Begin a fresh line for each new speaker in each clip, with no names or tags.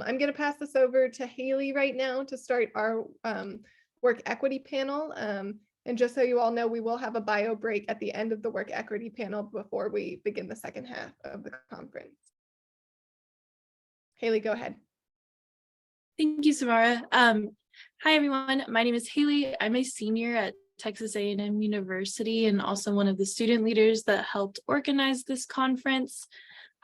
I'm going to pass this over to Haley right now to start our work equity panel. And just so you all know, we will have a bio break at the end of the work equity panel before we begin the second half of the conference. Haley, go ahead.
Thank you, Samara. Hi, everyone. My name is Haley. I'm a senior at Texas A&M University and also one of the student leaders that helped organize this conference.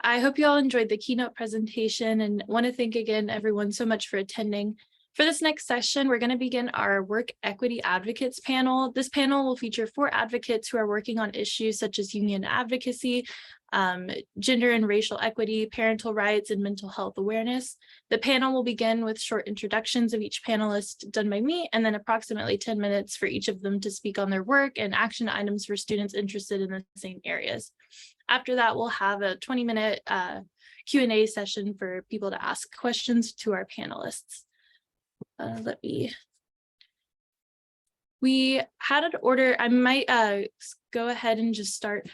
I hope you all enjoyed the keynote presentation and want to thank again everyone so much for attending. For this next session, we're going to begin our Work Equity Advocates panel. This panel will feature 4 advocates who are working on issues such as union advocacy, gender and racial equity, parental rights, and mental health awareness. The panel will begin with short introductions of each panelist done by me, and then approximately 10 minutes for each of them to speak on their work and action items for students interested in the same areas. After that, we'll have a 20-minute Q&A session for people to ask questions to our panelists. We had an order. I might go ahead and just start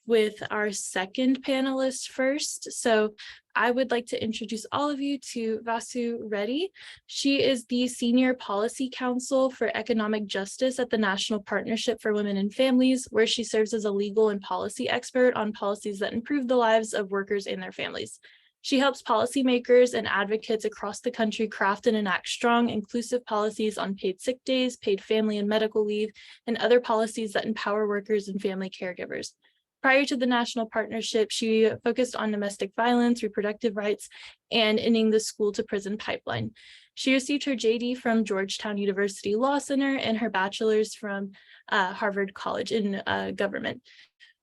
with our second panelist first. So I would like to introduce all of you to Vasu Reddy. She is the Senior Policy Counsel for Economic Justice at the National Partnership for Women and Families, where she serves as a legal and policy expert on policies that improve the lives of workers and their families. She helps policymakers and advocates across the country craft and enact strong, inclusive policies on paid sick days, paid family and medical leave, and other policies that empower workers and family caregivers. Prior to the National Partnership, she focused on domestic violence, reproductive rights, and ending the school to prison pipeline. She received her JD from Georgetown University Law Center and her bachelor's from Harvard College in government.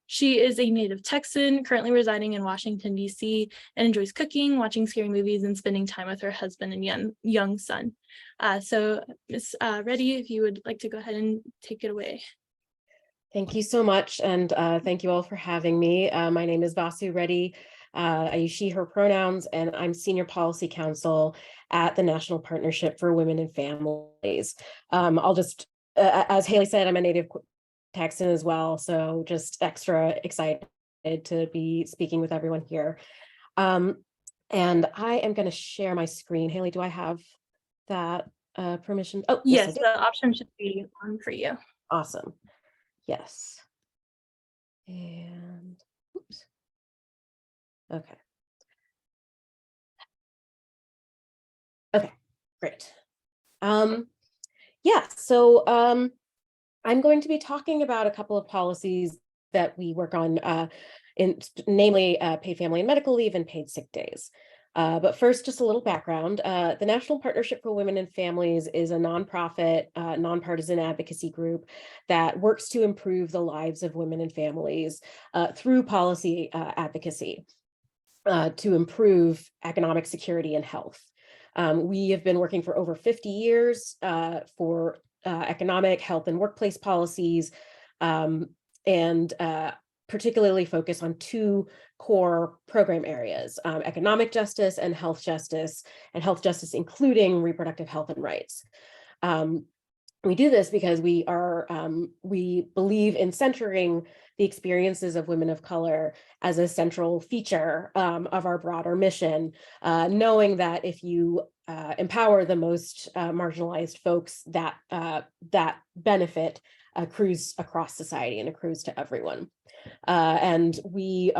She is a native Texan, currently residing in Washington, D.C., and enjoys cooking, watching scary movies, and spending time with her husband and young son. So Ms. Reddy, if you would like to go ahead and take it away.
Thank you so much, and thank you all for having me. My name is Vasu Reddy. I use she, her pronouns, and I'm Senior Policy Counsel at the National Partnership for Women and Families. I'll just, as Haley said, I'm a native Texan as well, so just extra excited to be speaking with everyone here. And I am going to share my screen. Haley, do I have that permission? Oh,
yes, the option should be on for you.
Awesome. Yes. And oops. Okay. Okay, great. Yeah, so I'm going to be talking about a couple of policies that we work on, namely paid family and medical leave and paid sick days. But first, just a little background. The National Partnership for Women and Families is a nonprofit, nonpartisan advocacy group that works to improve the lives of women and families through policy advocacy to improve economic security and health. We have been working for over 50 years for economic, health, and workplace policies, and particularly focus on 2 core program areas, economic justice and health justice including reproductive health and rights. We do this because we believe in centering the experiences of women of color as a central feature of our broader mission, knowing that if you empower the most marginalized folks, that benefit accrues across society and accrues to everyone. And we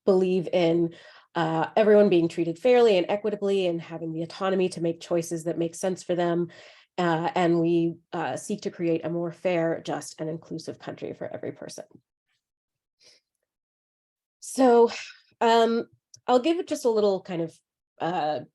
believe in everyone being treated fairly and equitably and having the autonomy to make choices that make sense for them. And we seek to create a more fair, just, and inclusive country for every person. So I'll give it just a little kind of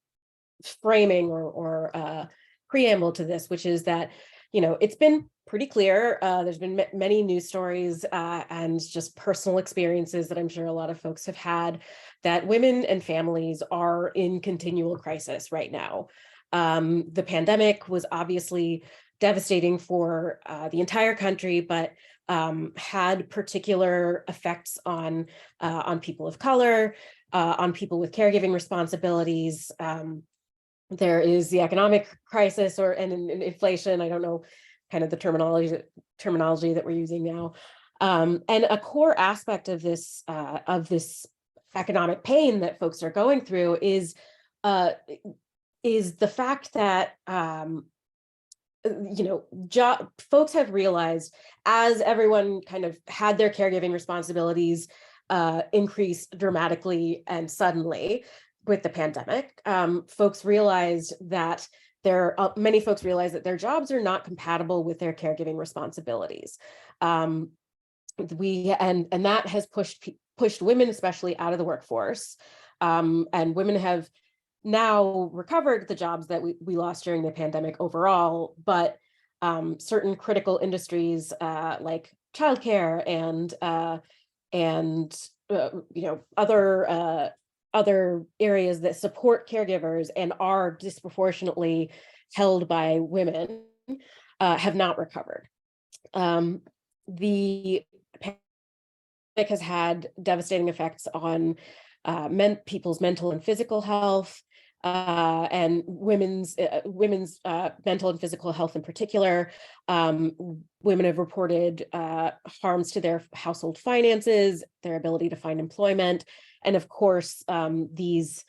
framing or preamble to this, which is that, you know, it's been pretty clear. There's been many news stories and just personal experiences that I'm sure a lot of folks have had, that women and families are in continual crisis right now. The pandemic was obviously devastating for the entire country, but had particular effects on people of color, on people with caregiving responsibilities. There is the economic crisis and inflation. I don't know kind of the terminology that we're using now. And a core aspect of this economic pain that folks are going through is the fact that folks have realized, as everyone kind of had their caregiving responsibilities increase dramatically and suddenly with the pandemic, folks realized that many folks realize that their jobs are not compatible with their caregiving responsibilities. And that has pushed women especially out of the workforce. And women have now recovered the jobs that we lost during the pandemic overall, but certain critical industries like childcare and other areas that support caregivers and are disproportionately held by women have not recovered. The pandemic has had devastating effects on people's mental and physical health, and women's mental and physical health in particular. Women have reported harms to their household finances, their ability to find employment, and of course, these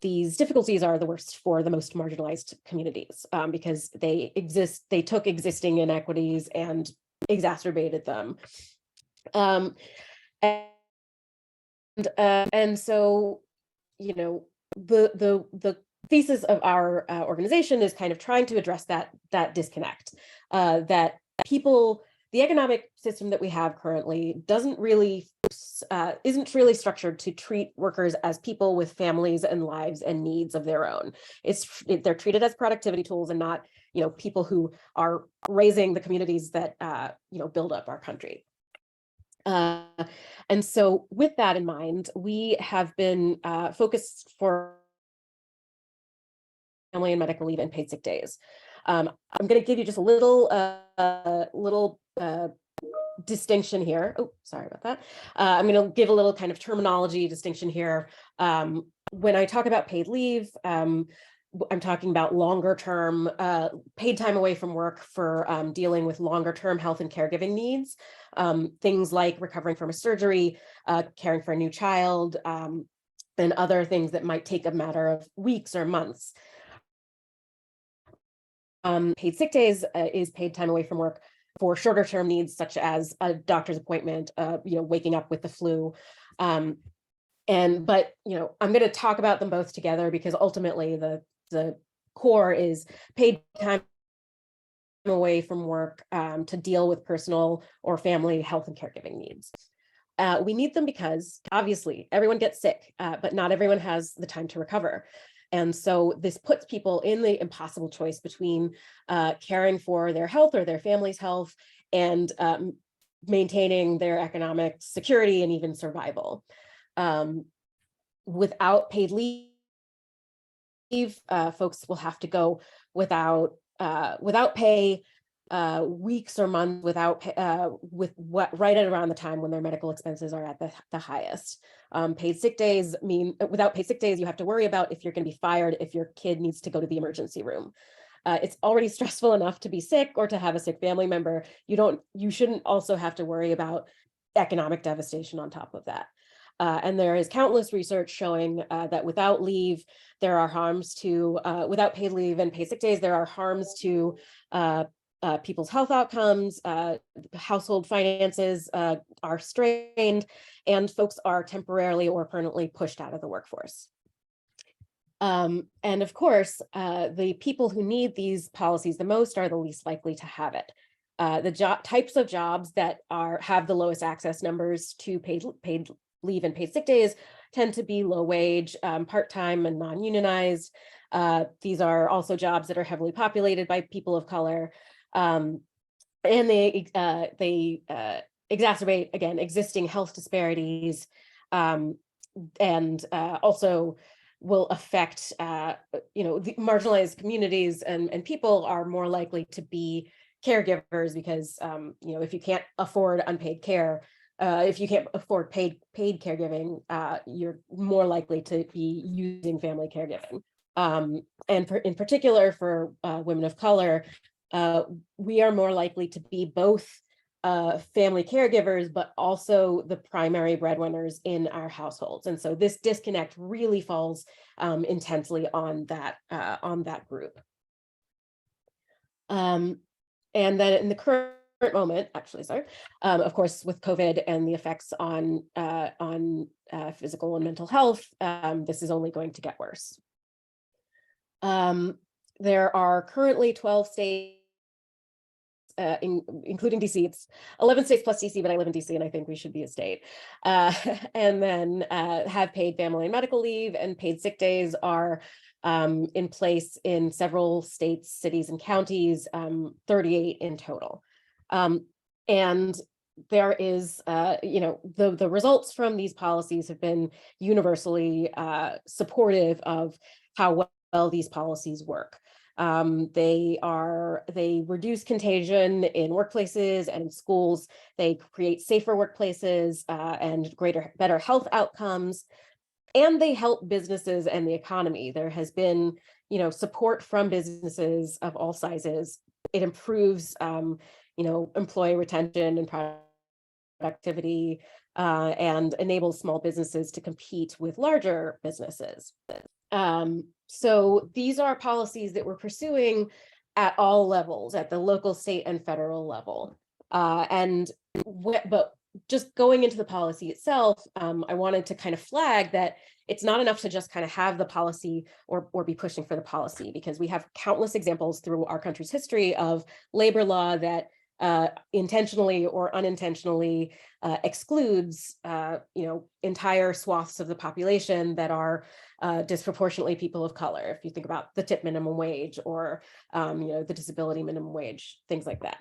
difficulties are the worst for the most marginalized communities because they took existing inequities and exacerbated them. And so, the thesis of our organization is kind of trying to address that disconnect, that the economic system that we have currently isn't really structured to treat workers as people with families and lives and needs of their own. They're treated as productivity tools and not, people who are raising the communities that, build up our country. And so with that in mind, we have been focused for family and medical leave and paid sick days. I'm going to give you just a little distinction here. Oh, sorry about that. I'm going to give a little kind of terminology distinction here. When I talk about paid leave, I'm talking about longer term paid time away from work for dealing with longer term health and caregiving needs. Things like recovering from a surgery, caring for a new child, and other things that might take a matter of weeks or months. Paid sick days is paid time away from work for shorter term needs, such as a doctor's appointment, waking up with the flu. But I'm going to talk about them both together because ultimately the core is paid time away from work to deal with personal or family health and caregiving needs. We need them because obviously everyone gets sick, but not everyone has the time to recover. And so this puts people in the impossible choice between caring for their health or their family's health and maintaining their economic security and even survival. Without paid leave, folks will have to go without pay weeks or months right at around the time when their medical expenses are at the highest. Paid sick days mean without paid sick days, you have to worry about if you're going to be fired if your kid needs to go to the emergency room. It's already stressful enough to be sick or to have a sick family member. You shouldn't also have to worry about economic devastation on top of that. And there is countless research showing that without leave, there are harms to, without paid leave and paid sick days, there are harms to people's health outcomes, household finances are strained, and folks are temporarily or permanently pushed out of the workforce. And of course, the people who need these policies the most are the least likely to have it. The types of jobs that have the lowest access numbers to paid leave and paid sick days tend to be low wage, part-time and non-unionized. These are also jobs that are heavily populated by people of color. And they exacerbate, again, existing health disparities, and also will affect, the marginalized communities, and people are more likely to be caregivers because, if you can't afford unpaid care, if you can't afford paid caregiving, you're more likely to be using family caregiving. And in particular for women of color, we are more likely to be both family caregivers, but also the primary breadwinners in our households. And so this disconnect really falls intensely on that group. And then in the current moment, actually, sorry, of course, with COVID and the effects on physical and mental health, this is only going to get worse. There are currently 12 states, including DC. It's 11 states plus DC, but I live in DC and I think we should be a state. And then have paid family and medical leave, and paid sick days are in place in several states, cities, and counties, 38 in total. And there is, the results from these policies have been universally supportive of how well these policies work. They reduce contagion in workplaces and in schools. They create safer workplaces and better health outcomes, and they help businesses and the economy. There has been, support from businesses of all sizes. It improves, employee retention and productivity, and enables small businesses to compete with larger businesses. So these are policies that we're pursuing at all levels, at the local, state, and federal level. But just going into the policy itself, I wanted to kind of flag that it's not enough to just kind of have the policy or be pushing for the policy, because we have countless examples through our country's history of labor law that intentionally or unintentionally excludes, entire swaths of the population that are disproportionately people of color. If you think about the tip minimum wage or, the disability minimum wage, things like that.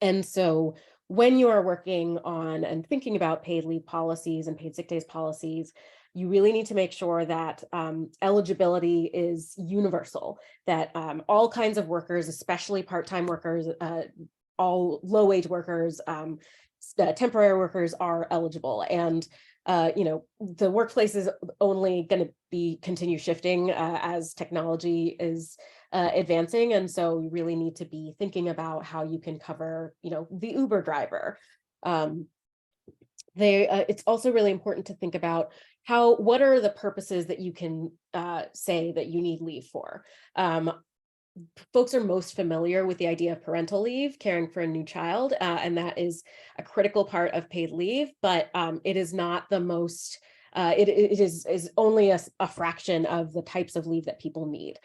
And so when you are working on and thinking about paid leave policies and paid sick days policies, you really need to make sure that eligibility is universal, that all kinds of workers, especially part-time workers, all low-wage workers, temporary workers are eligible. And the workplace is only going to continue shifting as technology is advancing. And so you really need to be thinking about how you can cover, the Uber driver. It's also really important to think about what are the purposes that you can say that you need leave for. Folks are most familiar with the idea of parental leave, caring for a new child, and that is a critical part of paid leave, but it is not the most, it is only a fraction of the types of leave that people need.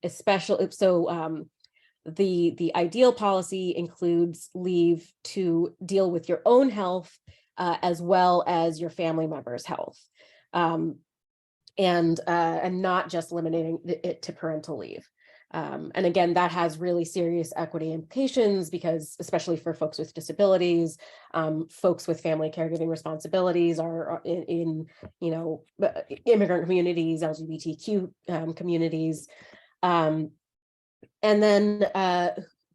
Especially, so the ideal policy includes leave to deal with your own health as well as your family members' health, and not just limiting it to parental leave. And again, that has really serious equity implications, because especially for folks with disabilities, folks with family caregiving responsibilities are in immigrant communities, LGBTQ communities. And then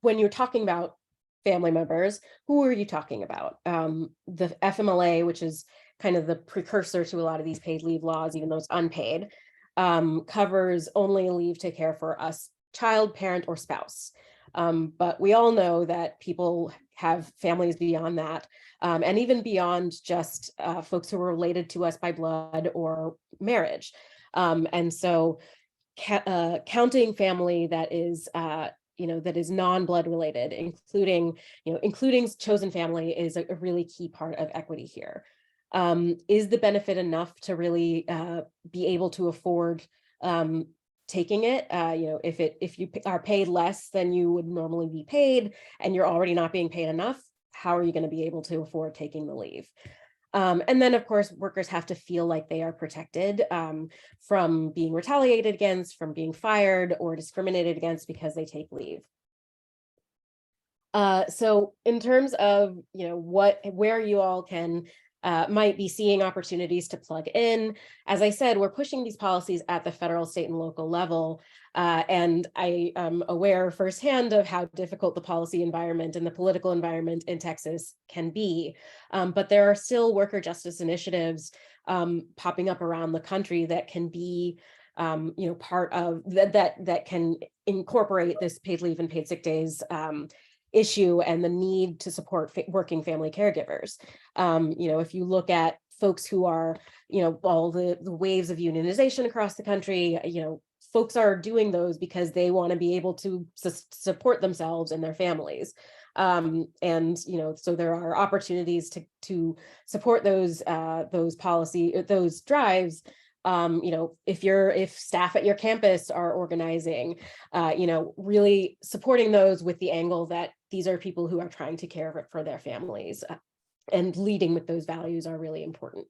when you're talking about family members, who are you talking about? The FMLA, which is kind of the precursor to a lot of these paid leave laws, even though it's unpaid, covers only leave to care for a child, parent, or spouse. But we all know that people have families beyond that, and even beyond just folks who are related to us by blood or marriage. And so counting family that is that is non-blood related, including chosen family, is a really key part of equity here. Is the benefit enough to really be able to afford taking it? If you are paid less than you would normally be paid, and you're already not being paid enough, how are you going to be able to afford taking the leave? And then, of course, workers have to feel like they are protected from being retaliated against, from being fired or discriminated against because they take leave. So in terms of, where you all can might be seeing opportunities to plug in, as I said, we're pushing these policies at the federal, state, and local level. And I am aware firsthand of how difficult the policy environment and the political environment in Texas can be. But there are still worker justice initiatives popping up around the country that can be part of that can incorporate this paid leave and paid sick days issue and the need to support working family caregivers. If you look at folks who are, all the waves of unionization across the country, folks are doing those because they want to be able to support themselves and their families. So there are opportunities to support those drives. If staff at your campus are organizing, really supporting those with the angle that these are people who are trying to care for their families, and leading with those values are really important.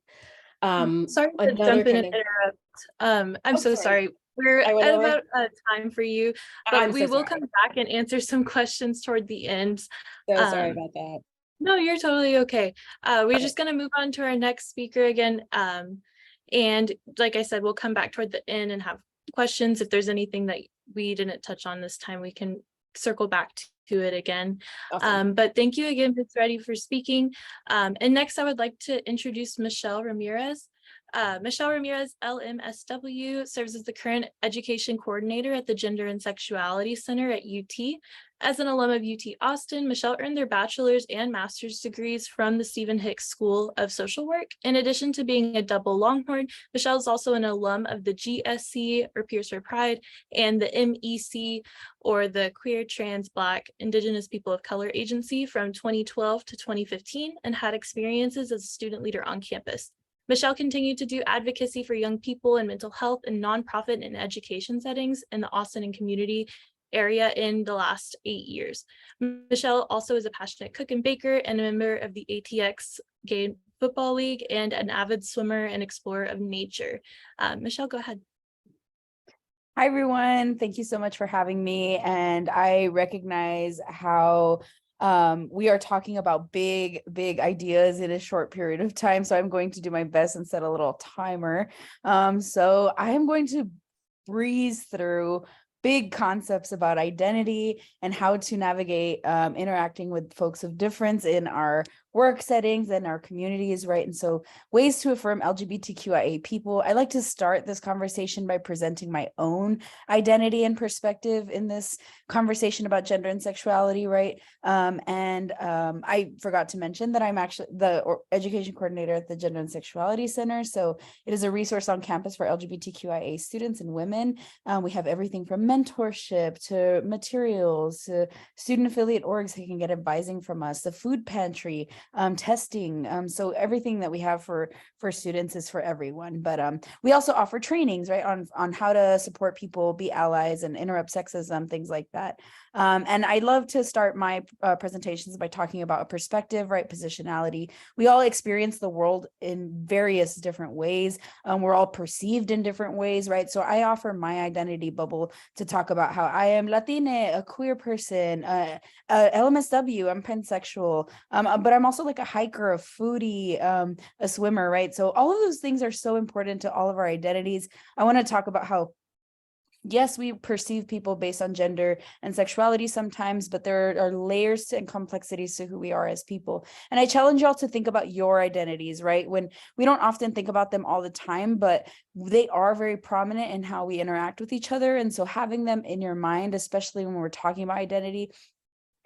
Sorry to jump in and interrupt. I'm so sorry. We're at about time for you, but we will come back and answer some questions toward the end.
So sorry about that.
No, you're totally okay. We're just going to move on to our next speaker again. And like I said, we'll come back toward the end and have questions. If there's anything that we didn't touch on this time, we can circle back to it again.
Awesome.
But thank you again, Ms. Reddy, for speaking. And next, I would like to introduce Michelle Ramirez. Michelle Ramirez, LMSW, serves as the current education coordinator at the Gender and Sexuality Center at UT. As an alum of UT Austin, Michelle earned their bachelor's and master's degrees from the Stephen Hicks School of Social Work. In addition to being a double Longhorn, Michelle is also an alum of the GSC, or Peers for Pride, and the MEC, or the Queer, Trans, Black, Indigenous People of Color Agency from 2012 to 2015, and had experiences as a student leader on campus. Michelle continued to do advocacy for young people and mental health in nonprofit and education settings in the Austin and community area in the last 8 years. Michelle also is a passionate cook and baker and a member of the ATX Gay Football League and an avid swimmer and explorer of nature. Michelle, go ahead.
Hi, everyone. Thank you so much for having me. And I recognize how we are talking about big ideas in a short period of time. So I'm going to do my best and set a little timer. So I am going to breeze through big concepts about identity and how to navigate interacting with folks of difference in our work settings and our communities, right? And so ways to affirm LGBTQIA people. I like to start this conversation by presenting my own identity and perspective in this conversation about gender and sexuality, right? I forgot to mention that I'm actually the education coordinator at the Gender and Sexuality Center. So it is a resource on campus for LGBTQIA students and women. We have everything from mentorship to materials to student affiliate orgs who can get advising from us, the food pantry, testing. So everything that we have for students is for everyone. But we also offer trainings, right, on how to support people, be allies, and interrupt sexism, things like that. And I love to start my presentations by talking about a perspective, right, positionality. We all experience the world in various different ways. We're all perceived in different ways, right? So I offer my identity bubble to talk about how I am Latina, a queer person, LMSW, I'm pansexual, but I'm also like a hiker, a foodie, a swimmer, right? So all of those things are so important to all of our identities. I want to talk about how, yes, we perceive people based on gender and sexuality sometimes, but there are layers and complexities to who we are as people. And I challenge y'all to think about your identities, right? When we don't often think about them all the time, but they are very prominent in how we interact with each other. And so having them in your mind, especially when we're talking about identity,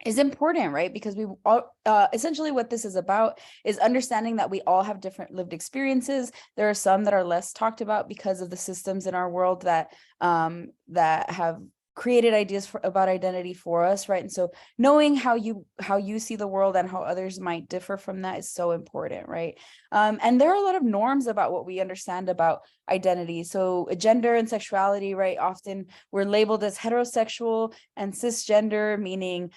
is important, right? Because we all, essentially what this is about is understanding that we all have different lived experiences. There are some that are less talked about because of the systems in our world that have created ideas about identity for us, right? And so knowing how you see the world and how others might differ from that is so important, right? And there are a lot of norms about what we understand about identity. So gender and sexuality, right? Often we're labeled as heterosexual and cisgender, meaning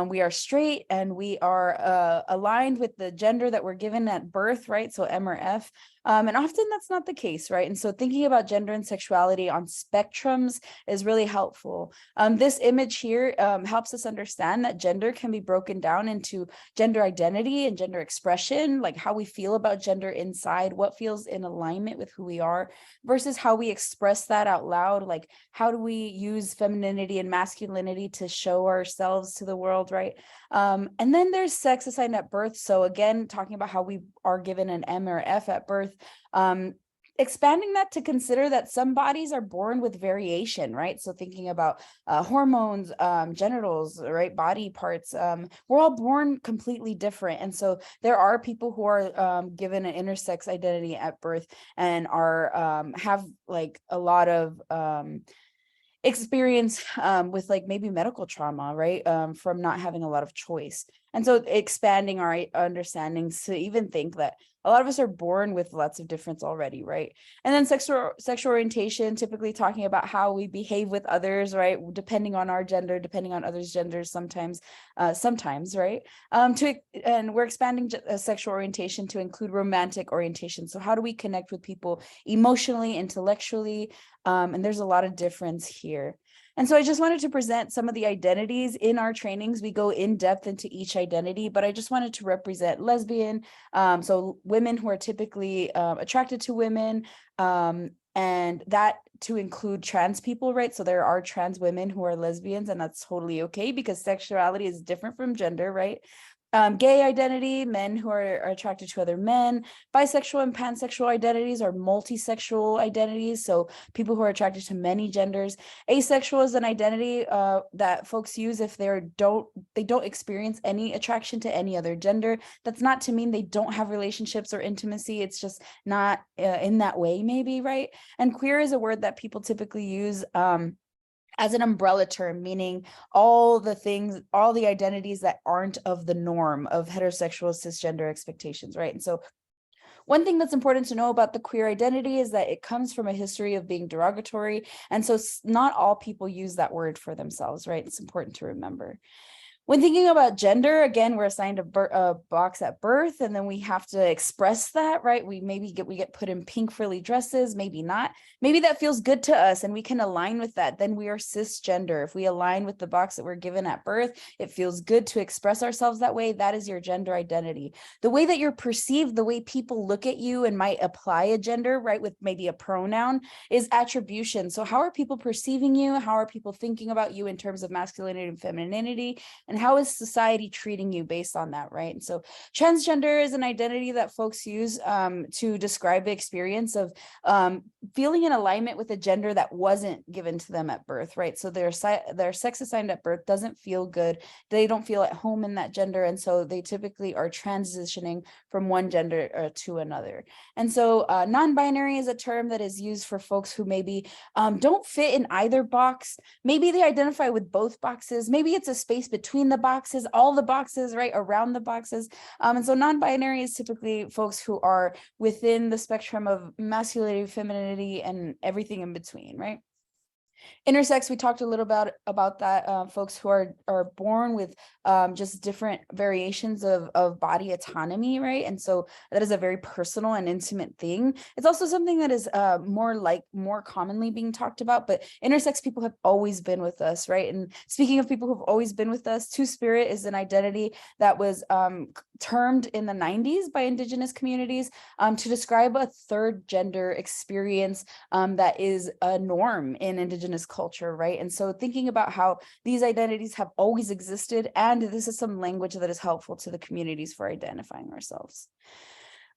we are straight and we are aligned with the gender that we're given at birth, right? So M or F. And often that's not the case, right? And so thinking about gender and sexuality on spectrums is really helpful. This image here helps us understand that gender can be broken down into gender identity and gender expression, like how we feel about gender inside, what feels in alignment with who we are, versus how we express that out loud, like how do we use femininity and masculinity to show ourselves to the world, right? And then there's sex assigned at birth. So again, talking about how we are given an M or F at birth. expanding that to consider that some bodies are born with variation, right? So thinking about hormones, genitals, right? Body parts, we're all born completely different. And so there are people who are given an intersex identity at birth and are have like a lot of experience with like maybe medical trauma, right? From not having a lot of choice. And so expanding our understandings to even think that a lot of us are born with lots of difference already, right? And then sexual orientation, typically talking about how we behave with others, right? Depending on our gender, depending on others' genders, sometimes, right? And we're expanding sexual orientation to include romantic orientation. So how do we connect with people emotionally, intellectually? And there's a lot of difference here. And so I just wanted to present some of the identities in our trainings. We go in depth into each identity, but I just wanted to represent lesbian, so women who are typically attracted to women, and that to include trans people, right? So there are trans women who are lesbians, and that's totally okay because sexuality is different from gender, right? Gay identity, men who are attracted to other men. Bisexual and pansexual identities are multisexual identities, so people who are attracted to many genders. Asexual is an identity that folks use if they don't experience any attraction to any other gender. That's not to mean they don't have relationships or intimacy. It's just not in that way, maybe, right? And queer is a word that people typically use as an umbrella term, meaning all the identities that aren't of the norm of heterosexual cisgender expectations, right? And so one thing that's important to know about the queer identity is that it comes from a history of being derogatory. And so not all people use that word for themselves, right? It's important to remember. When thinking about gender, again, we're assigned a box at birth, and then we have to express that, right? We get put in pink frilly dresses, maybe not. Maybe that feels good to us and we can align with that. Then we are cisgender. If we align with the box that we're given at birth, it feels good to express ourselves that way. That is your gender identity. The way that you're perceived, the way people look at you and might apply a gender, right, with maybe a pronoun, is attribution. So how are people perceiving you? How are people thinking about you in terms of masculinity and femininity? And how is society treating you based on that, right? And so transgender is an identity that folks use to describe the experience of feeling in alignment with a gender that wasn't given to them at birth, right? So their sex assigned at birth doesn't feel good. They don't feel at home in that gender. And so they typically are transitioning from one gender to another. And so non-binary is a term that is used for folks who maybe don't fit in either box. Maybe they identify with both boxes. Maybe it's a space between the boxes, all the boxes, right, around the boxes. And so non-binary is typically folks who are within the spectrum of masculinity, femininity, and everything in between, right? Intersex, we talked a little about that, folks who are born with just different variations of body autonomy, right? And so that is a very personal and intimate thing. It's also something that is more commonly being talked about, but intersex people have always been with us, right? And speaking of people who've always been with us, Two-Spirit is an identity that was termed in the 90s by Indigenous communities to describe a third gender experience that is a norm in Indigenous culture, right? And so thinking about how these identities have always existed, and this is some language that is helpful to the communities for identifying ourselves.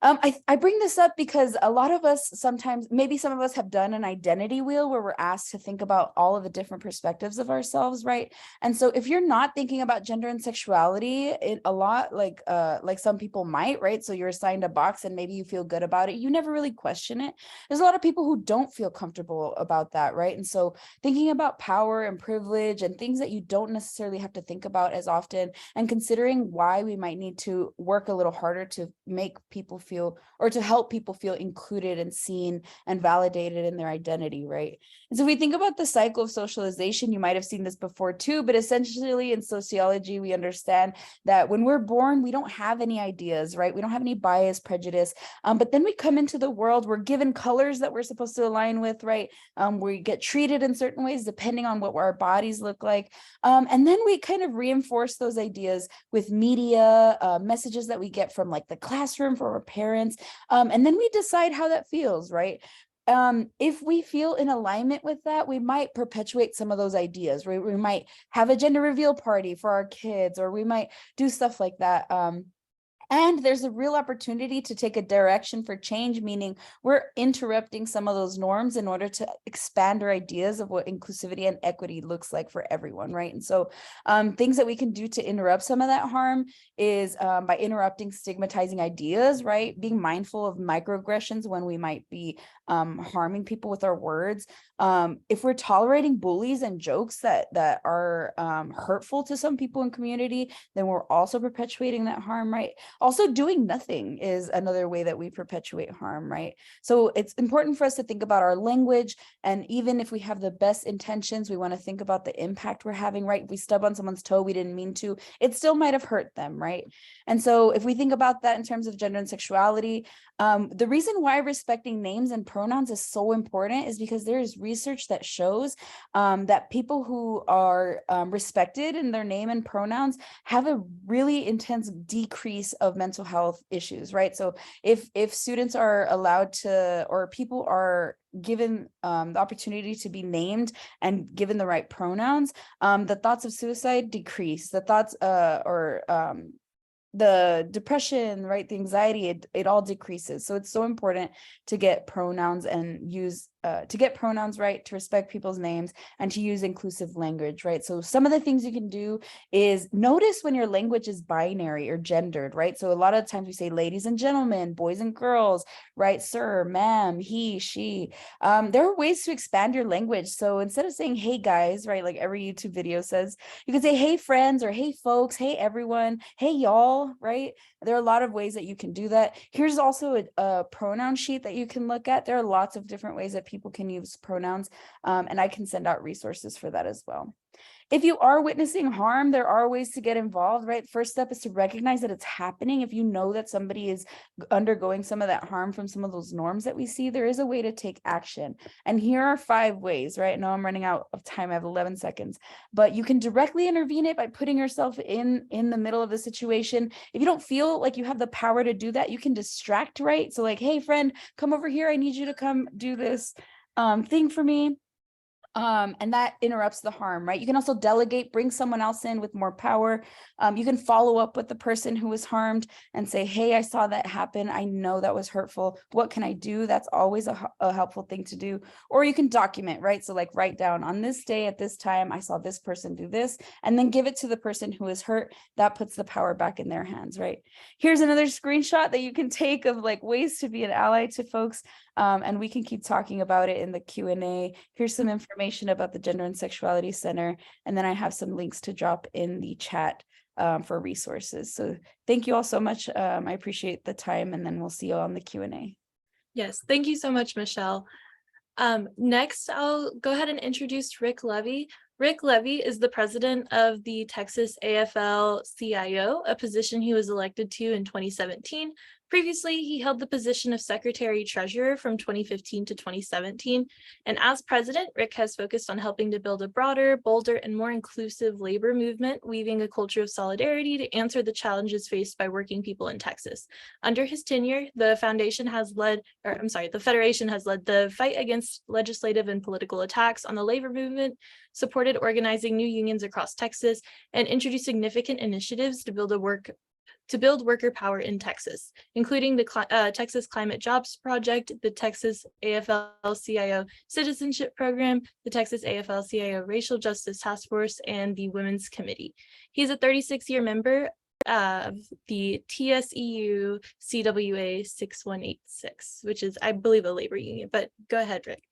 I bring this up because a lot of us sometimes, maybe some of us have done an identity wheel where we're asked to think about all of the different perspectives of ourselves, right? And so if you're not thinking about gender and sexuality a lot, like some people might, right? So you're assigned a box and maybe you feel good about it. You never really question it. There's a lot of people who don't feel comfortable about that, right? And so thinking about power and privilege and things that you don't necessarily have to think about as often, and considering why we might need to work a little harder to make people feel, or to help people feel included and seen and validated in their identity, right? And so if we think about the cycle of socialization, you might have seen this before too, but essentially in sociology, we understand that when we're born, we don't have any ideas, right? We don't have any bias, prejudice, but then we come into the world, we're given colors that we're supposed to align with, right? We get treated in certain ways depending on what our bodies look like. And then we kind of reinforce those ideas with media, messages that we get from like the classroom, from our parents, and then we decide how that feels, right? If we feel in alignment with that, we might perpetuate some of those ideas, right? We might have a gender reveal party for our kids, or we might do stuff like that. And there's a real opportunity to take a direction for change, meaning we're interrupting some of those norms in order to expand our ideas of what inclusivity and equity looks like for everyone, right? And so things that we can do to interrupt some of that harm is by interrupting stigmatizing ideas, right? Being mindful of microaggressions when we might be harming people with our words. If we're tolerating bullies and jokes that are hurtful to some people in community, then we're also perpetuating that harm, right? Also, doing nothing is another way that we perpetuate harm, right? So it's important for us to think about our language, and even if we have the best intentions, we want to think about the impact we're having, right? If we stub on someone's toe, we didn't mean to, it still might have hurt them, right? And so if we think about that in terms of gender and sexuality, the reason why respecting names and pronouns is so important is because there's research that shows that people who are respected in their name and pronouns have a really intense decrease of mental health issues, right? So if students are allowed to, or people are given the opportunity to be named and given the right pronouns, the thoughts of suicide decrease, the thoughts the depression, right, the anxiety, it all decreases. So it's so important to get pronouns and use to get pronouns right, to respect people's names, and to use inclusive language, right? So some of the things you can do is notice when your language is binary or gendered, right? So a lot of times we say ladies and gentlemen, boys and girls, right? Sir, ma'am, he, she. There are ways to expand your language. So instead of saying hey guys, right, like every YouTube video says, you can say hey friends, or hey folks, hey everyone, hey y'all, right? There are a lot of ways that you can do that. Here's also a pronoun sheet that you can look at. There are lots of different ways that people can use pronouns, and I can send out resources for that as well. If you are witnessing harm, there are ways to get involved, right? First step is to recognize that it's happening. If you know that somebody is undergoing some of that harm from some of those norms that we see, there is a way to take action. And here are 5 ways, right? Now I'm running out of time. I have 11 seconds, but you can directly intervene it by putting yourself in the middle of the situation. If you don't feel like you have the power to do that, you can distract, right? So like, hey friend, come over here. I need you to come do this thing for me. And that interrupts the harm, right? You can also delegate, bring someone else in with more power. You can follow up with the person who was harmed and say, hey, I saw that happen. I know that was hurtful. What can I do? That's always a helpful thing to do. Or you can document, right? So like write down on this day at this time, I saw this person do this, and then give it to the person who is hurt. That puts the power back in their hands, right? Here's another screenshot that you can take of like ways to be an ally to folks. And we can keep talking about it in the Q&A. Here's some information about the Gender and Sexuality Center. And then I have some links to drop in the chat for resources. So thank you all so much. I appreciate the time, and then we'll see you on the Q&A.
Yes, thank you so much, Michelle. Next, I'll go ahead and introduce Rick Levy. Rick Levy is the president of the Texas AFL-CIO, a position he was elected to in 2017. Previously, he held the position of Secretary-Treasurer from 2015 to 2017. And as president, Rick has focused on helping to build a broader, bolder, and more inclusive labor movement, weaving a culture of solidarity to answer the challenges faced by working people in Texas. Under his tenure, the federation has led the fight against legislative and political attacks on the labor movement, supported organizing new unions across Texas, and introduced significant initiatives to build worker power in Texas, including the Texas Climate Jobs Project, the Texas AFL-CIO Citizenship Program, the Texas AFL-CIO Racial Justice Task Force, and the Women's Committee. He's a 36-year member of the TSEU CWA 6186, which is, I believe, a labor union, but go ahead, Rick.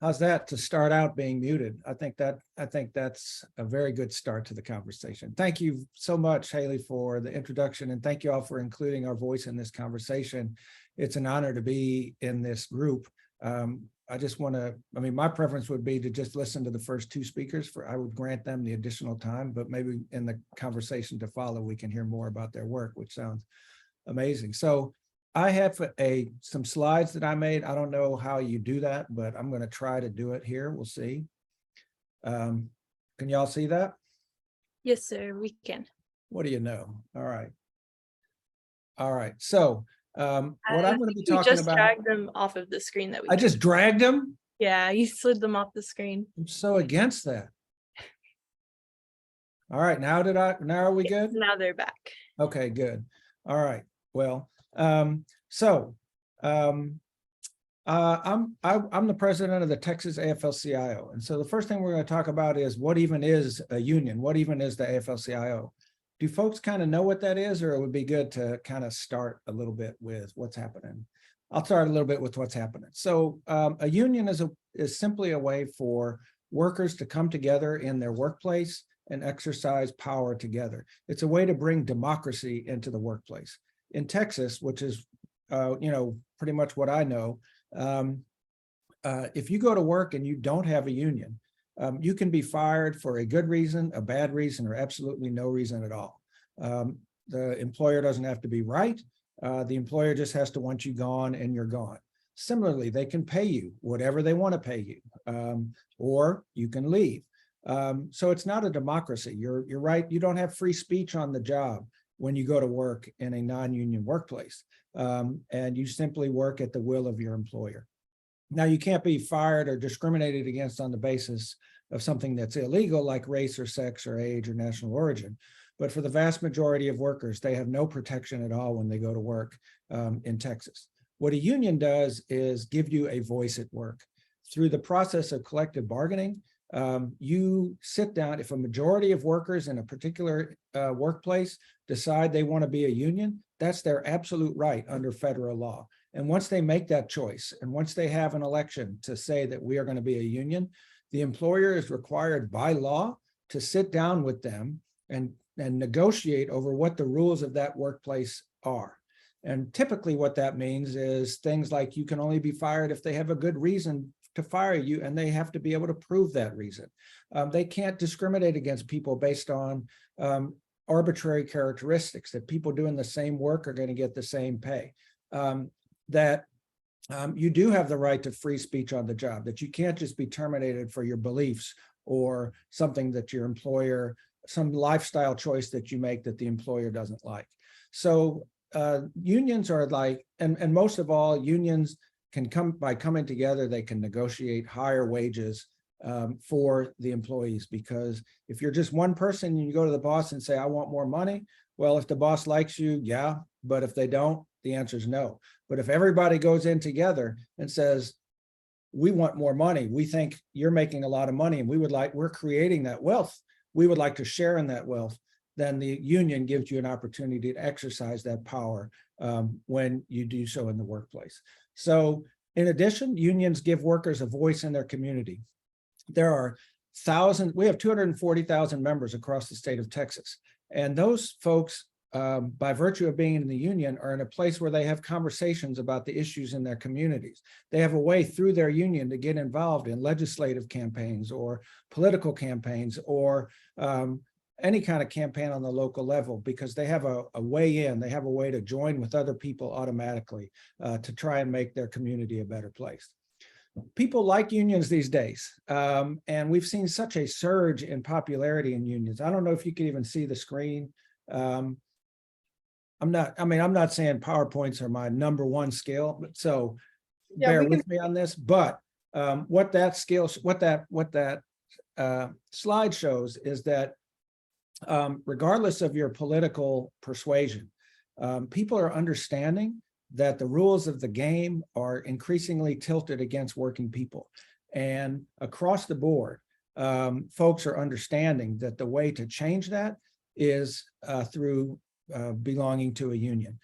How's that to start out being muted? I think that's a very good start to the conversation. Thank you so much, Haley, for the introduction, and thank you all for including our voice in this conversation. It's an honor to be in this group. I just want to, my preference would be to just listen to the first 2 speakers. I would grant them the additional time, but maybe in the conversation to follow, we can hear more about their work, which sounds amazing. So I have some slides that I made. I don't know how you do that, but I'm going to try to do it here. We'll see. Can y'all see that?
Yes, sir, we can.
What do you know? All right. All right. So what I'm going to be talking
just
about.
dragged them off of the screen that we.
I just dragged them?
Yeah, you slid them off the screen.
I'm so against that. All right, now are we good?
Now they're back.
Okay, good. All right. Well, I'm the president of the Texas AFL-CIO. And so the first thing we're going to talk about is what even is a union? What even is the AFL-CIO? Do folks kind of know what that is, or it would be good to kind of start a little bit with what's happening? I'll start a little bit with what's happening. So a union is simply a way for workers to come together in their workplace and exercise power together. It's a way to bring democracy into the workplace. In Texas, which is pretty much what I know, if you go to work and you don't have a union, you can be fired for a good reason, a bad reason, or absolutely no reason at all. The employer doesn't have to be right. The employer just has to want you gone, and you're gone. Similarly, they can pay you whatever they want to pay you, or you can leave. So it's not a democracy. You're right. You don't have free speech on the job when you go to work in a non-union workplace, and you simply work at the will of your employer. Now, you can't be fired or discriminated against on the basis of something that's illegal, like race or sex or age or national origin. But for the vast majority of workers, they have no protection at all when they go to work in Texas. What a union does is give you a voice at work. Through the process of collective bargaining, you sit down. If a majority of workers in a particular workplace decide they want to be a union, that's their absolute right under federal law. And once they make that choice, and once they have an election to say that we are going to be a union, the employer is required by law to sit down with them and negotiate over what the rules of that workplace are. And typically what that means is things like you can only be fired if they have a good reason to fire you, and they have to be able to prove that reason. They can't discriminate against people based on arbitrary characteristics, that people doing the same work are going to get the same pay. You do have the right to free speech on the job, that you can't just be terminated for your beliefs or something that your employer, some lifestyle choice that you make that the employer doesn't like. So unions are like, and most of all, unions can come by coming together, they can negotiate higher wages for the employees. Because if you're just one person and you go to the boss and say, I want more money, well, if the boss likes you, yeah, but if they don't, the answer is no. But if everybody goes in together and says, we want more money, we think you're making a lot of money, and we're creating that wealth, we would like to share in that wealth, then the union gives you an opportunity to exercise that power when you do so in the workplace. So in addition, unions give workers a voice in their community. There are we have 240,000 members across the state of Texas. And those folks, by virtue of being in the union, are in a place where they have conversations about the issues in their communities. They have a way through their union to get involved in legislative campaigns or political campaigns or any kind of campaign on the local level, because they have a way in, they have a way to join with other people automatically to try and make their community a better place. People like unions these days, and we've seen such a surge in popularity in unions. I don't know if you can even see the screen. I'm not saying PowerPoints are my number one skill, but so yeah, bear with me on this. But what that slide shows is that regardless of your political persuasion, people are understanding that the rules of the game are increasingly tilted against working people. And across the board, folks are understanding that the way to change that is through belonging to a union.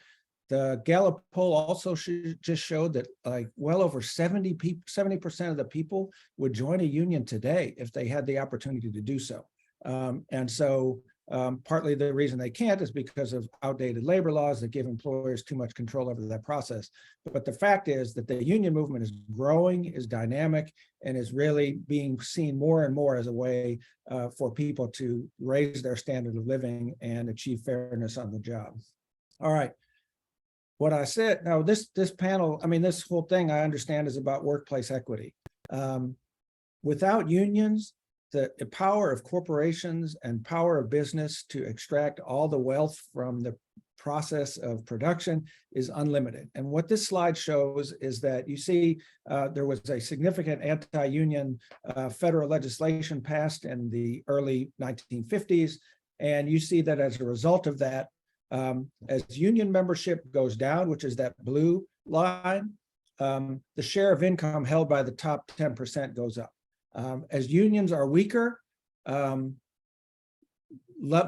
The Gallup poll also just showed that like well over 70% of the people would join a union today if they had the opportunity to do so. And so partly the reason they can't is because of outdated labor laws that give employers too much control over that process. But the fact is that the union movement is growing, is dynamic, and is really being seen more and more as a way for people to raise their standard of living and achieve fairness on the job. All right. What I said, now this panel, this whole thing I understand is about workplace equity. Without unions, the power of corporations and power of business to extract all the wealth from the process of production is unlimited. And what this slide shows is that you see there was a significant anti-union federal legislation passed in the early 1950s. And you see that as a result of that, as union membership goes down, which is that blue line, the share of income held by the top 10% goes up. As unions are weaker,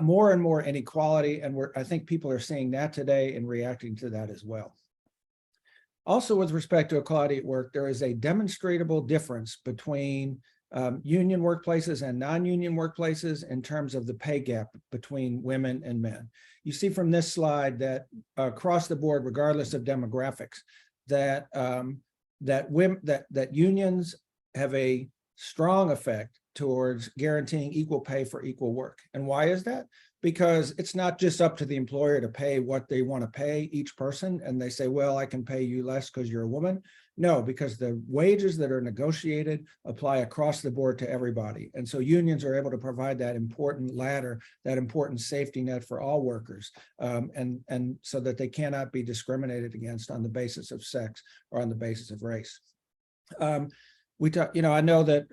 more and more inequality, and I think people are seeing that today and reacting to that as well. Also, with respect to equality at work, there is a demonstrable difference between union workplaces and non-union workplaces in terms of the pay gap between women and men. You see from this slide that across the board, regardless of demographics, that unions have a strong effect towards guaranteeing equal pay for equal work. And why is that? Because it's not just up to the employer to pay what they want to pay each person, and they say, well, I can pay you less because you're a woman. No, because the wages that are negotiated apply across the board to everybody. And so unions are able to provide that important ladder, that important safety net for all workers, and so that they cannot be discriminated against on the basis of sex or on the basis of race. I know that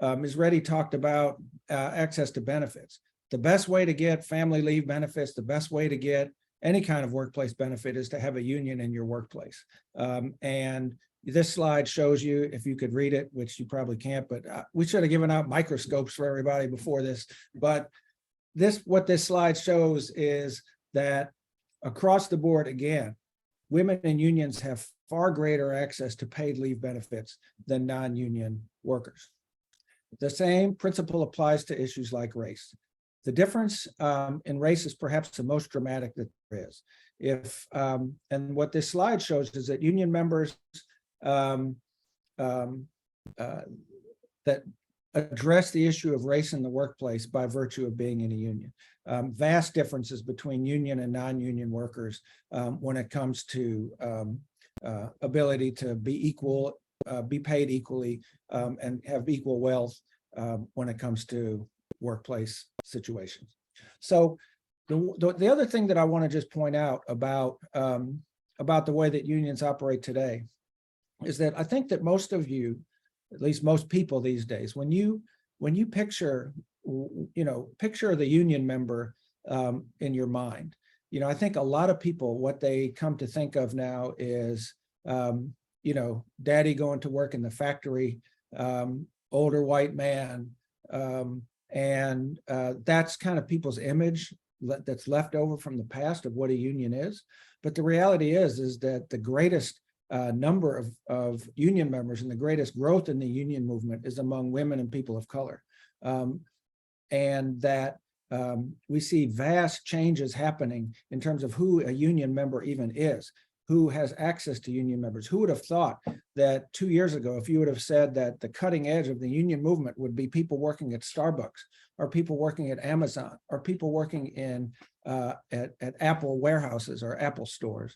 Ms. Reddy talked about access to benefits. The best way to get family leave benefits, the best way to get any kind of workplace benefit is to have a union in your workplace. And this slide shows you, if you could read it, which you probably can't, but we should have given out microscopes for everybody before this. But what this slide shows is that across the board, again, women in unions have far greater access to paid leave benefits than non-union workers. The same principle applies to issues like race. The difference in race is perhaps the most dramatic that there is. And what this slide shows is that union members that address the issue of race in the workplace by virtue of being in a union. Vast differences between union and non-union workers when it comes to ability to be equal, be paid equally, and have equal wealth when it comes to workplace situations. So the other thing that I want to just point out about the way that unions operate today is that I think that most of you, at least most people these days, when you picture, picture the union member in your mind, I think a lot of people, what they come to think of now is, daddy going to work in the factory, older white man, and that's kind of people's image that's left over from the past of what a union is. But the reality is that the greatest number of union members and the greatest growth in the union movement is among women and people of color. And that we see vast changes happening in terms of who a union member even is, who has access to union members. Who would have thought that 2 years ago, if you would have said that the cutting edge of the union movement would be people working at Starbucks, or people working at Amazon, or people working in at Apple warehouses or Apple stores.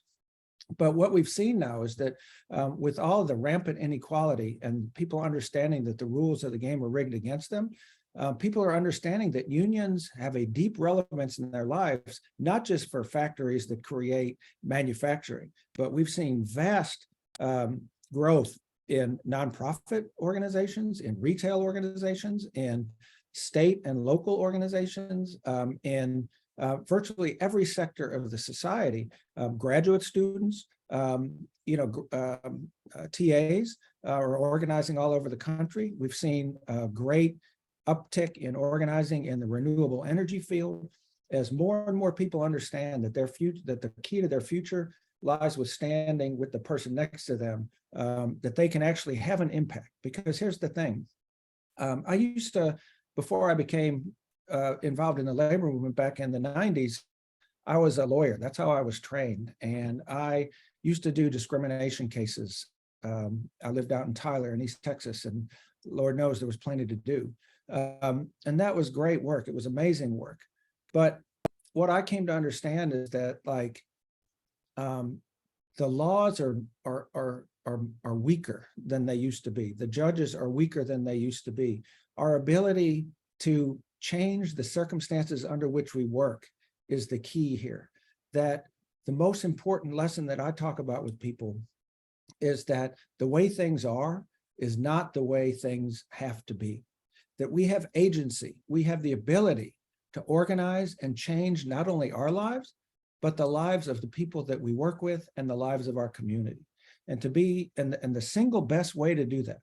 But what we've seen now is that with all of the rampant inequality and people understanding that the rules of the game are rigged against them, people are understanding that unions have a deep relevance in their lives, not just for factories that create manufacturing, but we've seen vast growth in nonprofit organizations, in retail organizations, in state and local organizations, in virtually every sector of the society. Graduate students, TAs are organizing all over the country. We've seen a great uptick in organizing in the renewable energy field as more and more people understand that that the key to their future lies with standing with the person next to them, that they can actually have an impact. Because here's the thing, I used to, before I became involved in the labor movement back in the 90s, I was a lawyer. That's how I was trained. And I used to do discrimination cases. I lived out in Tyler in East Texas, and Lord knows there was plenty to do. And that was great work. It was amazing work. But what I came to understand is that, like, the laws are weaker than they used to be. The judges are weaker than they used to be. Our ability to change the circumstances under which we work is the key here. that the most important lesson that I talk about with people is that the way things are is not the way things have to be, that we have agency, we have the ability to organize and change not only our lives, but the lives of the people that we work with and the lives of our community. And the single best way to do that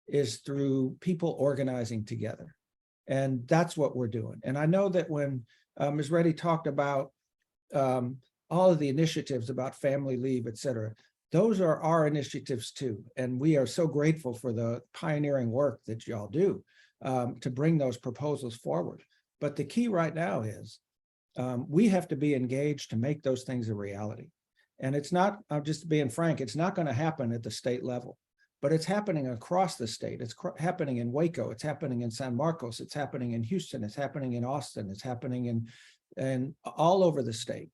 is through people organizing together. And that's what we're doing. And I know that when Ms. Reddy talked about all of the initiatives about family leave, et cetera, those are our initiatives too. And we are so grateful for the pioneering work that y'all do to bring those proposals forward. But the key right now is we have to be engaged to make those things a reality. And it's not, I'm just being frank, it's not going to happen at the state level, but it's happening across the state. It's happening in Waco, it's happening in San Marcos, it's happening in Houston, it's happening in Austin, it's happening in all over the state.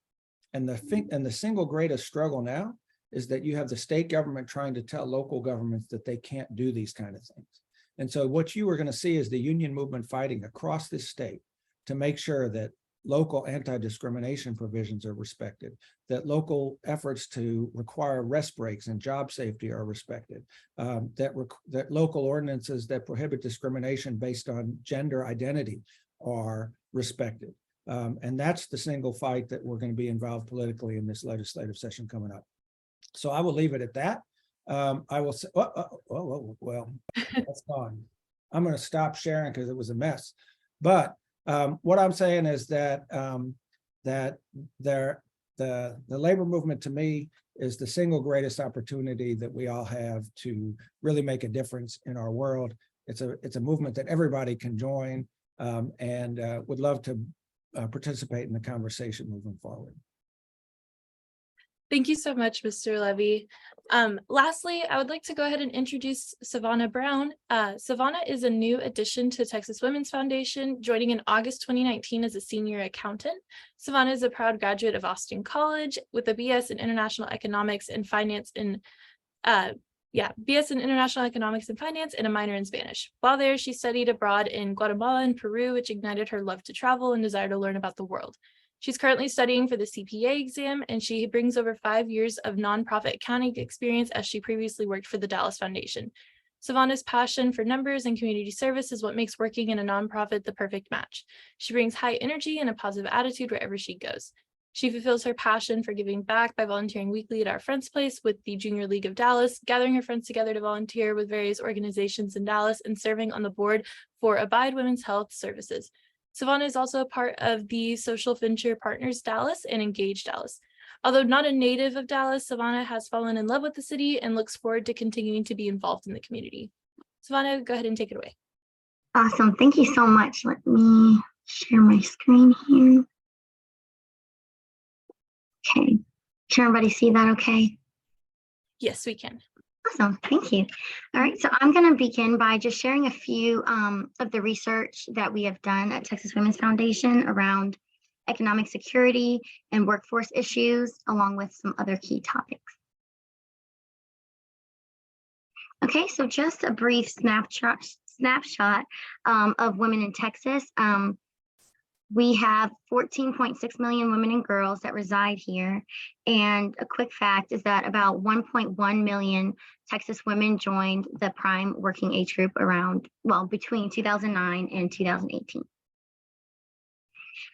And the single greatest struggle now is that you have the state government trying to tell local governments that they can't do these kind of things. And so what you are going to see is the union movement fighting across this state to make sure that local anti-discrimination provisions are respected, that local efforts to require rest breaks and job safety are respected, that local ordinances that prohibit discrimination based on gender identity are respected. And that's the single fight that we're going to be involved politically in this legislative session coming up. So I will leave it at that. I will say, well, that's gone. I'm going to stop sharing because it was a mess. But what I'm saying is that the labor movement to me is the single greatest opportunity that we all have to really make a difference in our world. It's a movement that everybody can join and would love to participate in the conversation moving forward.
Thank you so much, Mr. Levy. Lastly, I would like to go ahead and introduce Savannah Brown. Savannah is a new addition to Texas Women's Foundation, joining in August 2019 as a senior accountant. Savannah is a proud graduate of Austin College with a BS in International Economics and Finance BS in International Economics and Finance and a minor in Spanish. While there, she studied abroad in Guatemala and Peru, which ignited her love to travel and desire to learn about the world. She's currently studying for the CPA exam, and she brings over 5 years of nonprofit accounting experience as she previously worked for the Dallas Foundation. Savannah's passion for numbers and community service is what makes working in a nonprofit the perfect match. She brings high energy and a positive attitude wherever she goes. She fulfills her passion for giving back by volunteering weekly at Our Friends Place with the Junior League of Dallas, gathering her friends together to volunteer with various organizations in Dallas, and serving on the board for Abide Women's Health Services. Savannah is also a part of the Social Venture Partners Dallas and Engage Dallas. Although not a native of Dallas, Savannah has fallen in love with the city and looks forward to continuing to be involved in the community. Savannah, go ahead and take it away.
Awesome. Thank you so much. Let me share my screen here. Okay. Can everybody see that okay?
Yes, we can.
Awesome. Thank you. All right. So I'm going to begin by just sharing a few of the research that we have done at Texas Women's Foundation around economic security and workforce issues, along with some other key topics. Okay, so just a brief snapshot of women in Texas. We have 14.6 million women and girls that reside here. And a quick fact is that about 1.1 million Texas women joined the prime working age group between 2009 and 2018.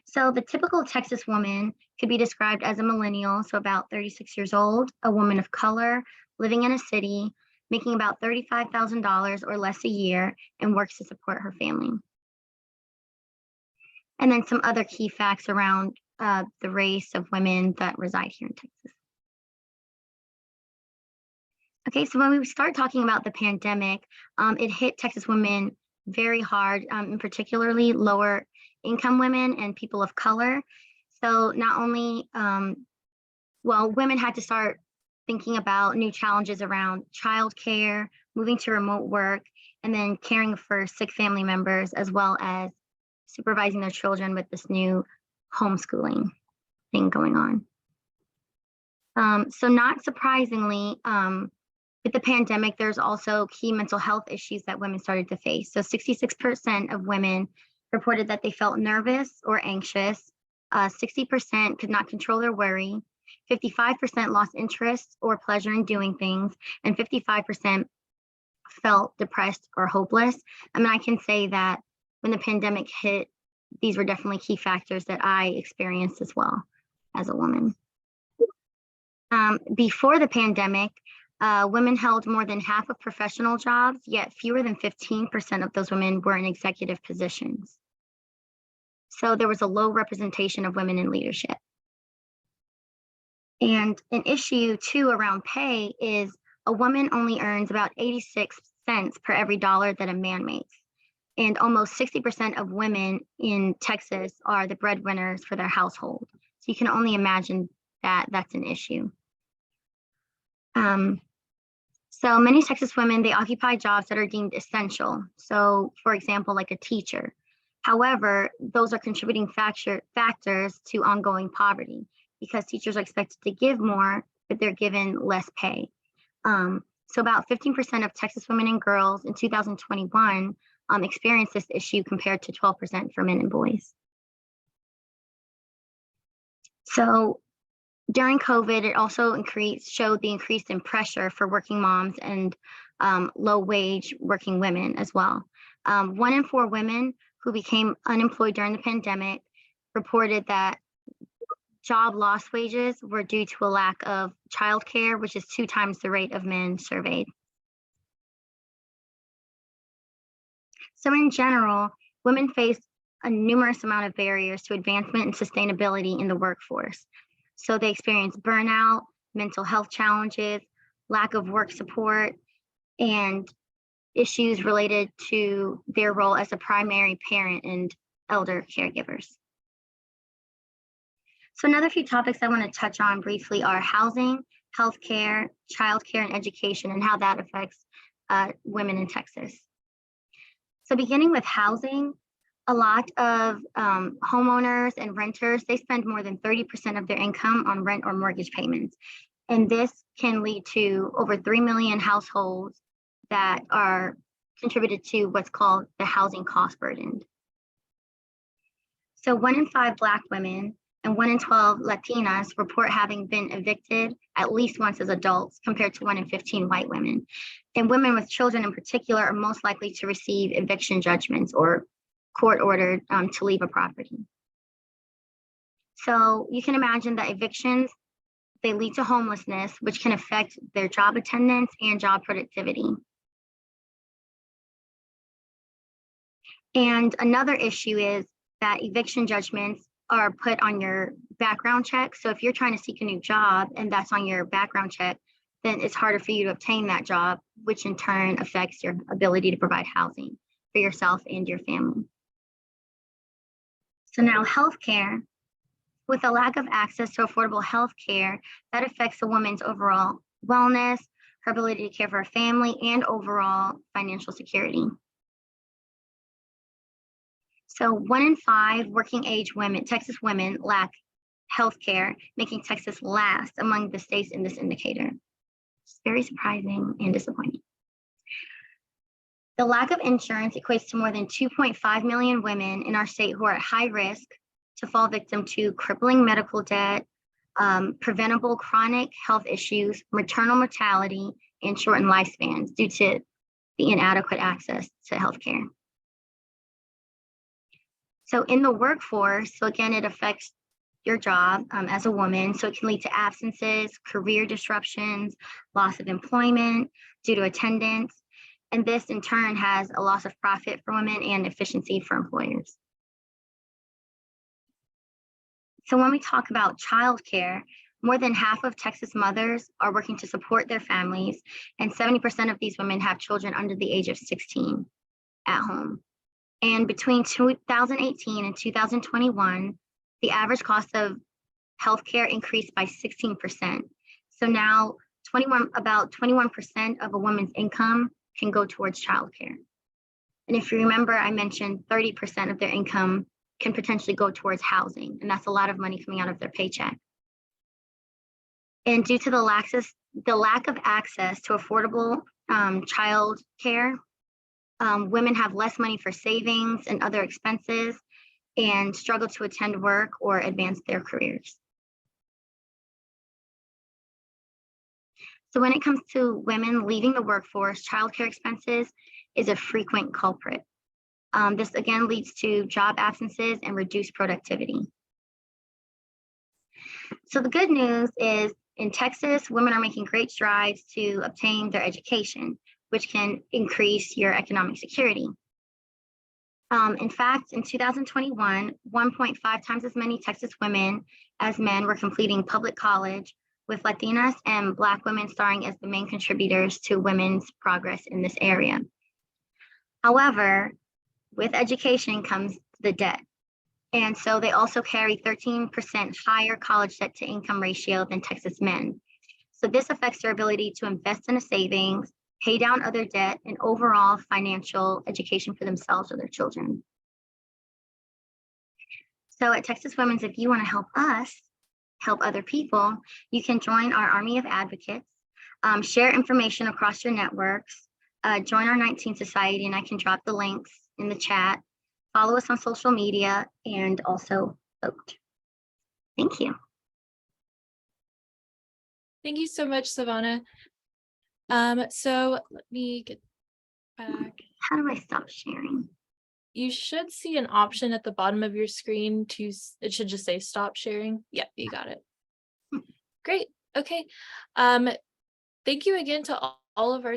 So the typical Texas woman could be described as a millennial, so about 36 years old, a woman of color, living in a city, making about $35,000 or less a year, and works to support her family. And then some other key facts around the race of women that reside here in Texas. Okay, so when we start talking about the pandemic, it hit Texas women very hard, and particularly lower income women and people of color. So not only, women had to start thinking about new challenges around childcare, moving to remote work, and then caring for sick family members, as well as supervising their children with this new homeschooling thing going on. So not surprisingly, with the pandemic, there's also key mental health issues that women started to face. So 66% of women reported that they felt nervous or anxious 60% could not control their worry, 55% lost interest or pleasure in doing things, and 55% felt depressed or hopeless. I mean, I can say that when the pandemic hit, these were definitely key factors that I experienced as well as a woman. Before the pandemic, women held more than half of professional jobs, yet fewer than 15% of those women were in executive positions. So there was a low representation of women in leadership. And an issue too around pay is a woman only earns about 86 cents per every dollar that a man makes. And almost 60% of women in Texas are the breadwinners for their household. So you can only imagine that that's an issue. So many Texas women, they occupy jobs that are deemed essential. So for example, like a teacher. However, those are contributing factors to ongoing poverty because teachers are expected to give more, but they're given less pay. So about 15% of Texas women and girls in 2021 experienced this issue compared to 12% for men and boys. So during COVID, it also showed the increase in pressure for working moms and low wage working women as well. 1 in 4 women who became unemployed during the pandemic reported that job loss wages were due to a lack of childcare, which is 2 times the rate of men surveyed. So in general, women face a numerous amount of barriers to advancement and sustainability in the workforce. So they experience burnout, mental health challenges, lack of work support, and issues related to their role as a primary parent and elder caregivers. So another few topics I want to touch on briefly are housing, healthcare, childcare, and education, and how that affects women in Texas. So beginning with housing, a lot of homeowners and renters, they spend more than 30% of their income on rent or mortgage payments. And this can lead to over 3 million households that are contributed to what's called the housing cost burden. So 1 in 5 Black women and 1 in 12 Latinas report having been evicted at least once as adults, compared to 1 in 15 white women. And women with children in particular are most likely to receive eviction judgments or court ordered to leave a property. So you can imagine that evictions, they lead to homelessness, which can affect their job attendance and job productivity. And another issue is that eviction judgments are put on your background check. So if you're trying to seek a new job and that's on your background check, then it's harder for you to obtain that job, which in turn affects your ability to provide housing for yourself and your family. So now healthcare. With a lack of access to affordable healthcare, that affects a woman's overall wellness, her ability to care for her family, and overall financial security. So 1 in 5 working age women, Texas women, lack healthcare, making Texas last among the states in this indicator. It's very surprising and disappointing. The lack of insurance equates to more than 2.5 million women in our state who are at high risk to fall victim to crippling medical debt, preventable chronic health issues, maternal mortality, and shortened lifespans due to the inadequate access to healthcare. So in the workforce, so again, it affects your job as a woman. So it can lead to absences, career disruptions, loss of employment due to attendance. And this in turn has a loss of profit for women and efficiency for employers. So when we talk about childcare, more than half of Texas mothers are working to support their families, and 70% of these women have children under the age of 16 at home. And between 2018 and 2021, the average cost of healthcare increased by 16%. So now about 21% of a woman's income can go towards childcare. And if you remember, I mentioned 30% of their income can potentially go towards housing, and that's a lot of money coming out of their paycheck. And due to the lack of access to affordable child care, women have less money for savings and other expenses, and struggle to attend work or advance their careers. So when it comes to women leaving the workforce, childcare expenses is a frequent culprit. This again leads to job absences and reduced productivity. So the good news is in Texas, women are making great strides to obtain their education, which can increase your economic security. In fact, in 2021, 1.5 times as many Texas women as men were completing public college, with Latinas and Black women starring as the main contributors to women's progress in this area. However, with education comes the debt. And so they also carry 13% higher college debt to income ratio than Texas men. So this affects their ability to invest in a savings, pay down other debt, and overall financial education for themselves or their children. So at Texas Women's, if you want to help us help other people, you can join our Army of Advocates, share information across your networks, join our 19 Society, and I can drop the links in the chat. Follow us on social media and also vote. Thank you.
Thank you so much, Savannah. So let me get back.
How do I stop sharing?
You should see an option at the bottom of your screen to, it should just say stop sharing. Yep, you got it. Great. Okay. Thank you again to all of our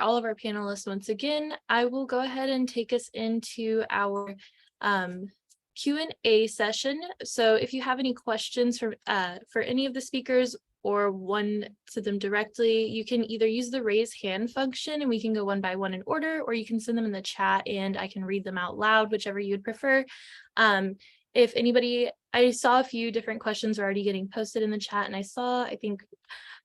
all of our panelists once again. I will go ahead and take us into our Q&A session. So if you have any questions for any of the speakers or one to them directly, you can either use the raise hand function and we can go one by one in order, or you can send them in the chat and I can read them out loud, whichever you would prefer. If anybody, I saw a few different questions are already getting posted in the chat, and I think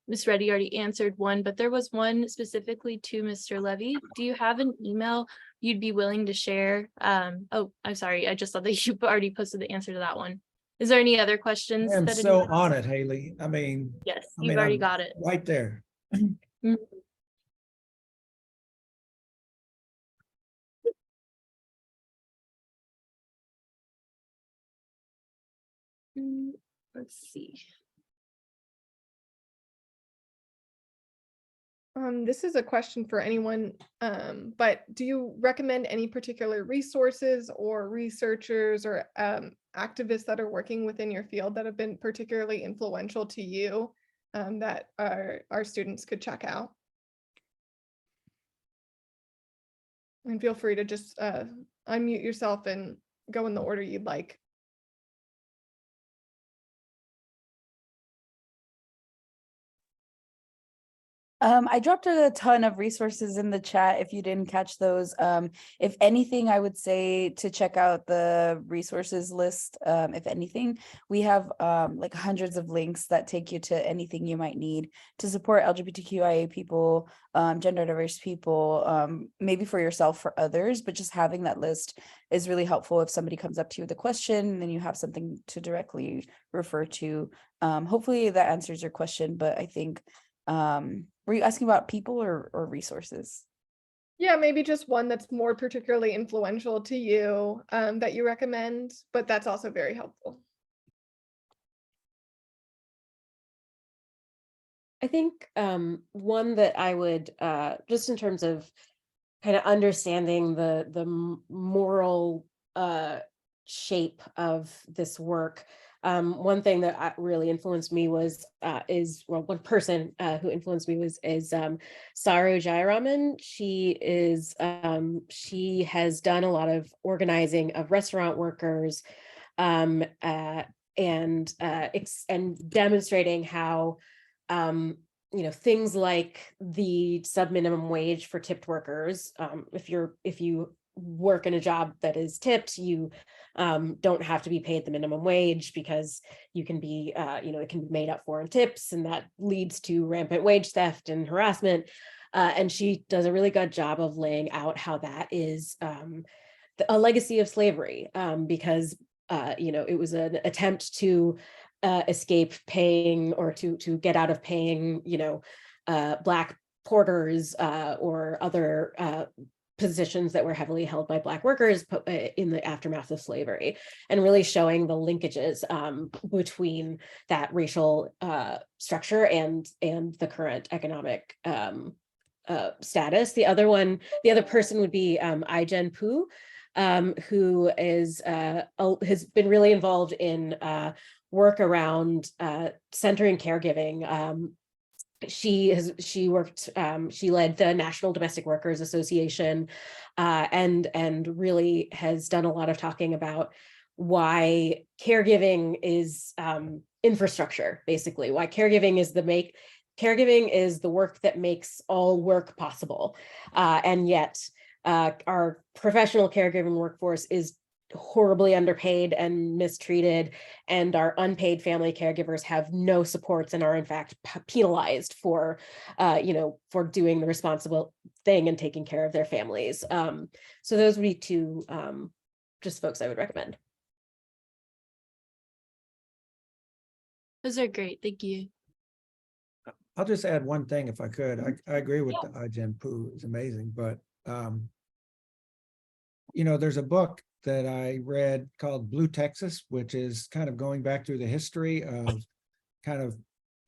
Ms. Reddy already answered one, but there was one specifically to Mr. Levy. Do you have an email you'd be willing to share? Oh, I'm sorry. I just saw that you already posted the answer to that one. Is there any other questions?
I'm
that
so
anyone
on
else-
it, Haley. I mean,
Yes, you've already
I'm
got it.
right there.
Mhm. Let's see.
This is a question for anyone, but do you recommend any particular resources or researchers or activists that are working within your field that have been particularly influential to you that our students could check out? And feel free to just unmute yourself and go in the order you'd like.
I dropped a ton of resources in the chat if you didn't catch those. If anything, I would say to check out the resources list. If anything, we have like hundreds of links that take you to anything you might need to support LGBTQIA people, gender diverse people, maybe for yourself, for others, but just having that list is really helpful if somebody comes up to you with a question, then you have something to directly refer to. Hopefully that answers your question, but I think were you asking about people or resources?
Yeah, maybe just one that's more particularly influential to you that you recommend, but that's also very helpful.
I think one that I would just in terms of kind of understanding the moral shape of this work. One thing that really influenced me was one person who influenced me is Saru Jayaraman. She has done a lot of organizing of restaurant workers and demonstrating how things like the sub-minimum wage for tipped workers. If you work in a job that is tipped, you don't have to be paid the minimum wage because you can be, it can be made up for in tips, and that leads to rampant wage theft and harassment. And she does a really good job of laying out how that is a legacy of slavery, because it was an attempt to escape paying or to get out of paying, Black porters or other positions that were heavily held by Black workers in the aftermath of slavery, and really showing the linkages between that racial structure and the current economic status. The other person would be Ai-jen Poo, who is has been really involved in work around centering caregiving. She led the National Domestic Workers Association, and really has done a lot of talking about why caregiving is infrastructure, basically, why caregiving is the work that makes all work possible, and yet our professional caregiving workforce is horribly underpaid and mistreated, and our unpaid family caregivers have no supports and are in fact penalized for for doing the responsible thing and taking care of their families. So those would be two just folks I would recommend.
Those are great. Thank you.
I'll just add one thing if I could. I agree with the Ai-jen Poo, it's amazing, but there's a book that I read called Blue Texas, which is kind of going back through the history of kind of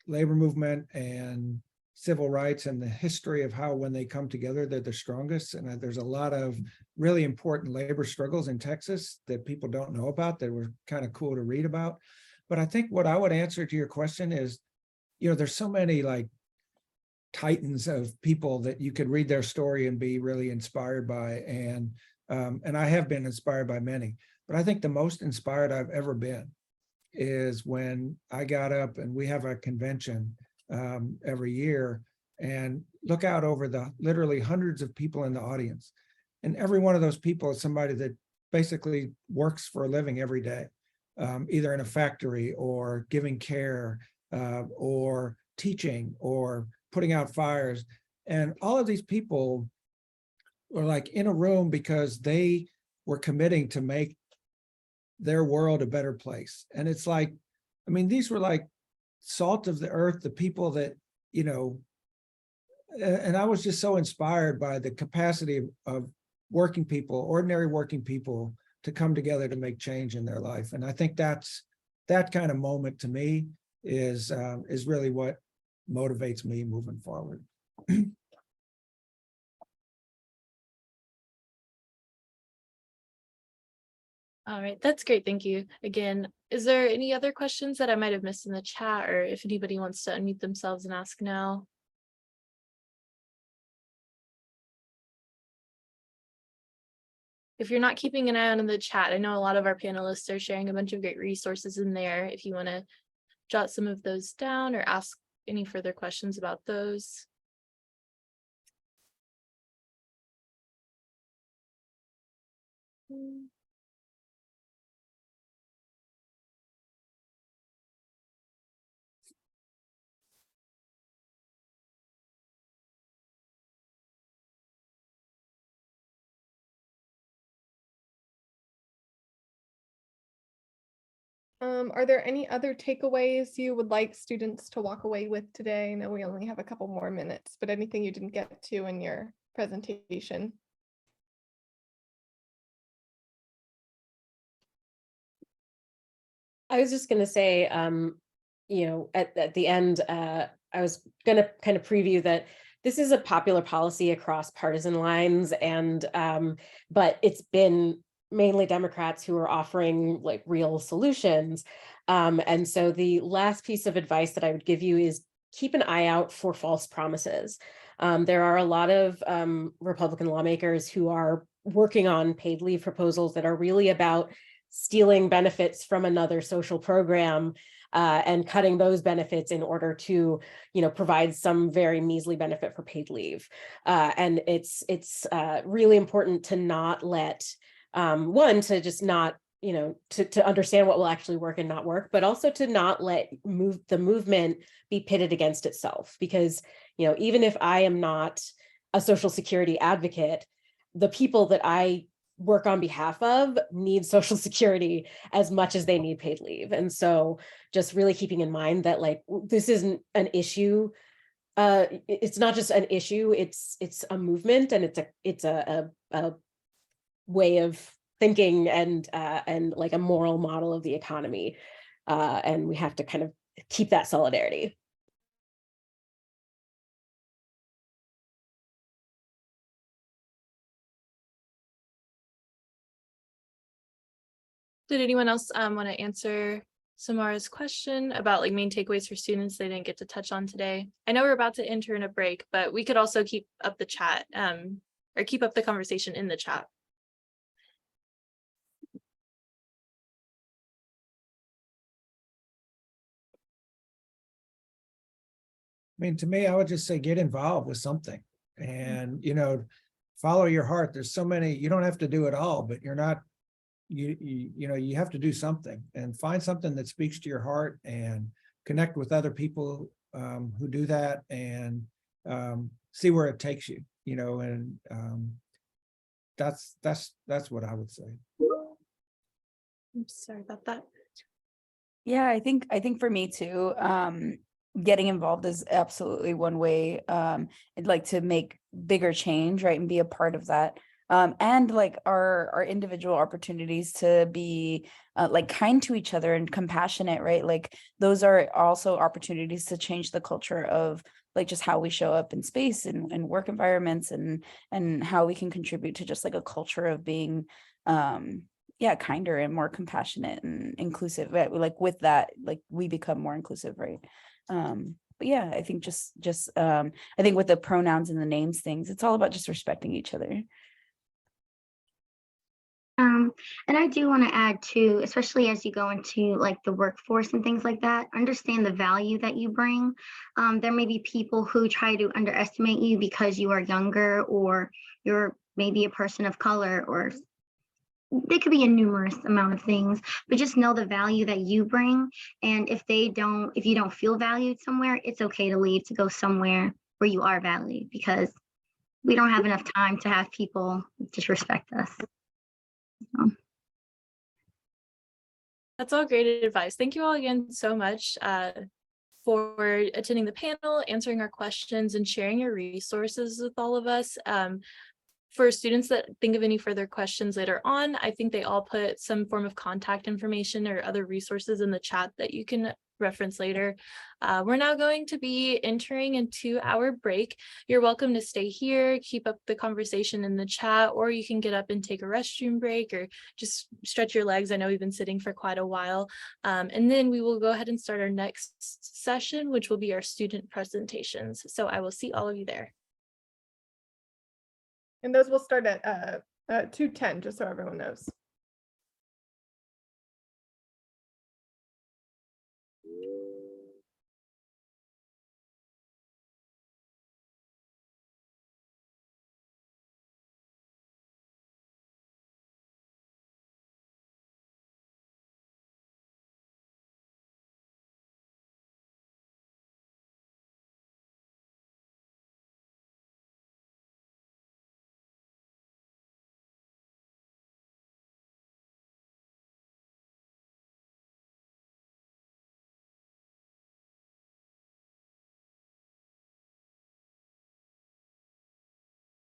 labor movement and civil rights and the history of how when they come together, they're the strongest. And there's a lot of really important labor struggles in Texas that people don't know about that were kind of cool to read about. But I think what I would answer to your question is, there's so many like titans of people that you could read their story and be really inspired by. And I have been inspired by many, but I think the most inspired I've ever been is when I got up, and we have a convention every year, and look out over the literally hundreds of people in the audience. And every one of those people is somebody that basically works for a living every day, either in a factory or giving care or teaching or putting out fires. And all of these people were like in a room because they were committing to make their world a better place. And it's like, I mean, these were like salt of the earth, the people that, and I was just so inspired by the capacity of working people, ordinary working people, to come together to make change in their life. And I think that kind of moment to me is really what motivates me moving forward.
All right, that's great. Thank you. Again, is there any other questions that I might have missed in the chat, or if anybody wants to unmute themselves and ask now? If you're not keeping an eye on in the chat, I know a lot of our panelists are sharing a bunch of great resources in there. If you want to jot some of those down or ask any further questions about those.
Are there any other takeaways you would like students to walk away with today? I know we only have a couple more minutes, but anything you didn't get to in your presentation?
I was just going to say, at the end, I was going to kind of preview that this is a popular policy across partisan lines, and but it's been mainly Democrats who are offering like real solutions. And so the last piece of advice that I would give you is keep an eye out for false promises. There are a lot of Republican lawmakers who are working on paid leave proposals that are really about stealing benefits from another social program and cutting those benefits in order to, provide some very measly benefit for paid leave. And it's really important to not let to just not, to understand what will actually work and not work, but also to not let the movement be pitted against itself. Because, even if I am not a Social Security advocate, the people that I work on behalf of need Social Security as much as they need paid leave. And so just really keeping in mind that like, this isn't an issue it's not just an issue, it's a movement, and it's a way of thinking, and like a moral model of the economy. And we have to kind of keep that solidarity.
Did anyone else want to answer Samara's question about like main takeaways for students they didn't get to touch on today? I know we're about to enter in a break, but we could also keep up the chat or keep up the conversation in the chat.
I mean, to me, I would just say get involved with something, and, you know, follow your heart. There's so many, you don't have to do it all, but you're not, you know, you have to do something, and find something that speaks to your heart, and connect with other people who do that, and see where it takes you, you know, and that's what I would say.
I'm sorry about that.
Yeah, I think for me too, getting involved is absolutely one way. I'd like to make bigger change, right, and be a part of that. And like our individual opportunities to be like kind to each other and compassionate, right? Like those are also opportunities to change the culture of like just how we show up in space and work environments, and how we can contribute to just like a culture of being kinder and more compassionate and inclusive. Right? Like with that, like we become more inclusive, right? But yeah, I think just I think with the pronouns and the names things, it's all about just respecting each other.
And I do want to add too, especially as you go into like the workforce and things like that, understand the value that you bring. There may be people who try to underestimate you because you are younger, or you're maybe a person of color, or they could be a numerous amount of things, but just know the value that you bring. And if you don't feel valued somewhere, it's okay to leave, to go somewhere where you are valued, because we don't have enough time to have people disrespect us.
That's all great advice. Thank you all again so much for attending the panel, answering our questions, and sharing your resources with all of us. For students that think of any further questions later on, I think they all put some form of contact information or other resources in the chat that you can reference later. We're now going to be entering a 2-hour break. You're welcome to stay here, keep up the conversation in the chat, or you can get up and take a restroom break or just stretch your legs. I know we've been sitting for quite a while. And then we will go ahead and start our next session, which will be our student presentations. So I will see all of you there.
And those will start at 2:10, just so everyone knows.